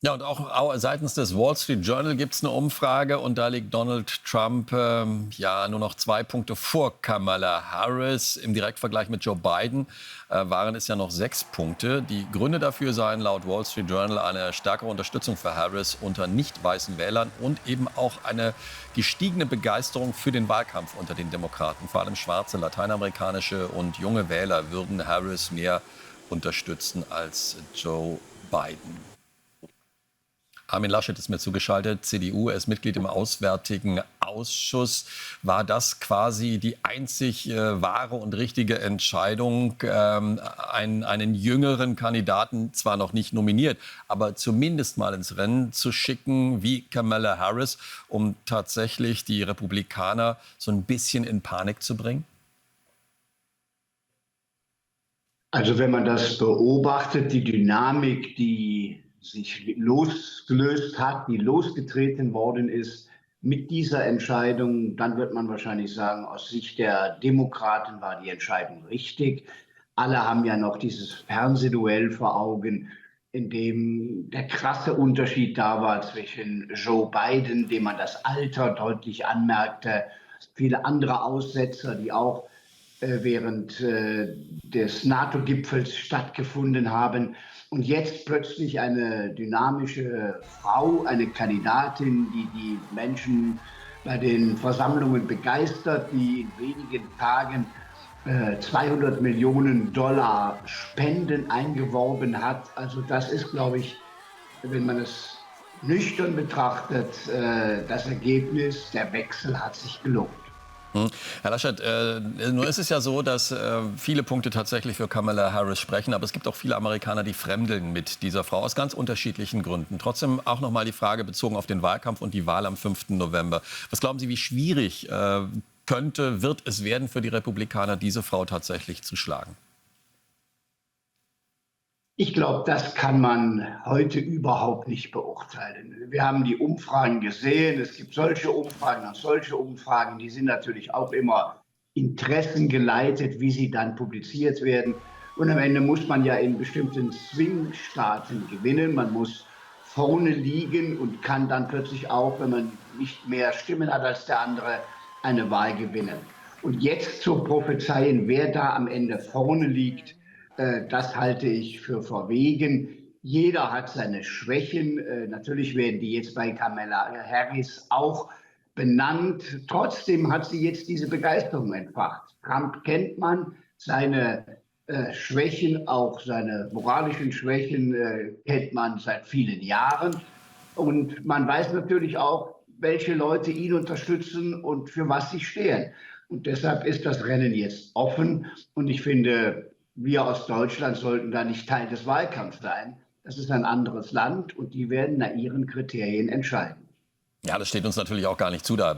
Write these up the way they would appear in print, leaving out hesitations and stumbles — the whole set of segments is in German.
Ja, und auch seitens des Wall Street Journal gibt es eine Umfrage und da liegt Donald Trump ja nur noch 2 Punkte vor Kamala Harris. Im Direktvergleich mit Joe Biden waren es ja noch 6 Punkte. Die Gründe dafür seien laut Wall Street Journal eine stärkere Unterstützung für Harris unter nicht weißen Wählern und eben auch eine gestiegene Begeisterung für den Wahlkampf unter den Demokraten. Vor allem schwarze, lateinamerikanische und junge Wähler würden Harris mehr unterstützen als Joe Biden. Armin Laschet ist mir zugeschaltet, CDU, er ist Mitglied im Auswärtigen Ausschuss. War das quasi die einzig wahre und richtige Entscheidung, einen jüngeren Kandidaten, zwar noch nicht nominiert, aber zumindest mal ins Rennen zu schicken, wie Kamala Harris, um tatsächlich die Republikaner so ein bisschen in Panik zu bringen? Also wenn man das beobachtet, die Dynamik, die sich losgelöst hat, die losgetreten worden ist mit dieser Entscheidung, dann wird man wahrscheinlich sagen, aus Sicht der Demokraten war die Entscheidung richtig. Alle haben ja noch dieses Fernsehduell vor Augen, in dem der krasse Unterschied da war zwischen Joe Biden, dem man das Alter deutlich anmerkte, viele andere Aussetzer, die auch während des NATO-Gipfels stattgefunden haben. Und jetzt plötzlich eine dynamische Frau, eine Kandidatin, die die Menschen bei den Versammlungen begeistert, die in wenigen Tagen 200 Millionen Dollar Spenden eingeworben hat. Also das ist, glaube ich, wenn man es nüchtern betrachtet, das Ergebnis. Der Wechsel hat sich gelohnt. Herr Laschet, nur ist es ja so, dass viele Punkte tatsächlich für Kamala Harris sprechen, aber es gibt auch viele Amerikaner, die fremdeln mit dieser Frau aus ganz unterschiedlichen Gründen. Trotzdem auch noch mal die Frage bezogen auf den Wahlkampf und die Wahl am 5. November. Was glauben Sie, wie schwierig wird es werden für die Republikaner, diese Frau tatsächlich zu schlagen? Ich glaube, das kann man heute überhaupt nicht beurteilen. Wir haben die Umfragen gesehen. Es gibt solche Umfragen und solche Umfragen. Die sind natürlich auch immer interessengeleitet, wie sie dann publiziert werden. Und am Ende muss man ja in bestimmten Swing-Staaten gewinnen. Man muss vorne liegen und kann dann plötzlich auch, wenn man nicht mehr Stimmen hat als der andere, eine Wahl gewinnen. Und jetzt zu prophezeien, wer da am Ende vorne liegt, das halte ich für verwegen. Jeder hat seine Schwächen. Natürlich werden die jetzt bei Kamala Harris auch benannt. Trotzdem hat sie jetzt diese Begeisterung entfacht. Trump kennt man, seine Schwächen, auch seine moralischen Schwächen kennt man seit vielen Jahren. Und man weiß natürlich auch, welche Leute ihn unterstützen und für was sie stehen. Und deshalb ist das Rennen jetzt offen. Und ich finde, wir aus Deutschland sollten da nicht Teil des Wahlkampfs sein. Das ist ein anderes Land und die werden nach ihren Kriterien entscheiden. Ja, das steht uns natürlich auch gar nicht zu, da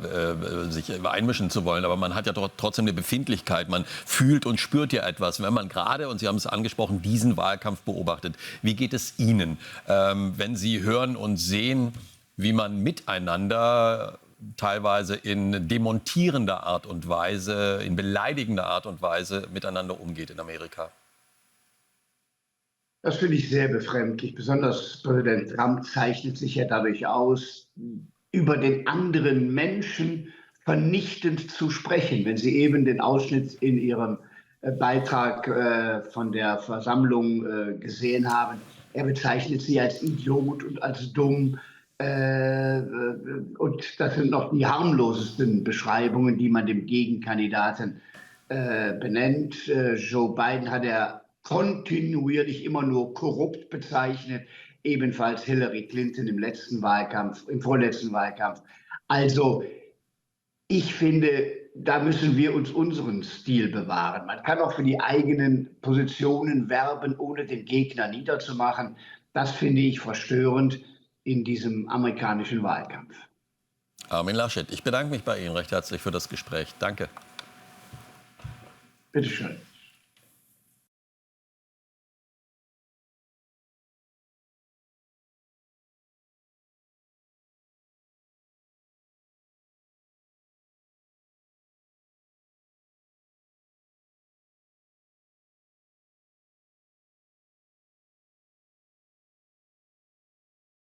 sich einmischen zu wollen. Aber man hat ja trotzdem eine Befindlichkeit. Man fühlt und spürt ja etwas. Wenn man gerade, und Sie haben es angesprochen, diesen Wahlkampf beobachtet, wie geht es Ihnen, wenn Sie hören und sehen, wie man miteinander teilweise in demontierender Art und Weise, in beleidigender Art und Weise miteinander umgeht in Amerika? Das finde ich sehr befremdlich. Besonders Präsident Trump zeichnet sich ja dadurch aus, über den anderen Menschen vernichtend zu sprechen. Wenn Sie eben den Ausschnitt in Ihrem Beitrag von der Versammlung gesehen haben, er bezeichnet sie als Idiot und als dumm. Und das sind noch die harmlosesten Beschreibungen, die man dem Gegenkandidaten benennt. Joe Biden hat er kontinuierlich immer nur korrupt bezeichnet, ebenfalls Hillary Clinton im letzten Wahlkampf, im vorletzten Wahlkampf. Also ich finde, da müssen wir uns unseren Stil bewahren. Man kann auch für die eigenen Positionen werben, ohne den Gegner niederzumachen. Das finde ich verstörend in diesem amerikanischen Wahlkampf. Armin Laschet, ich bedanke mich bei Ihnen recht herzlich für das Gespräch. Danke. Bitte schön.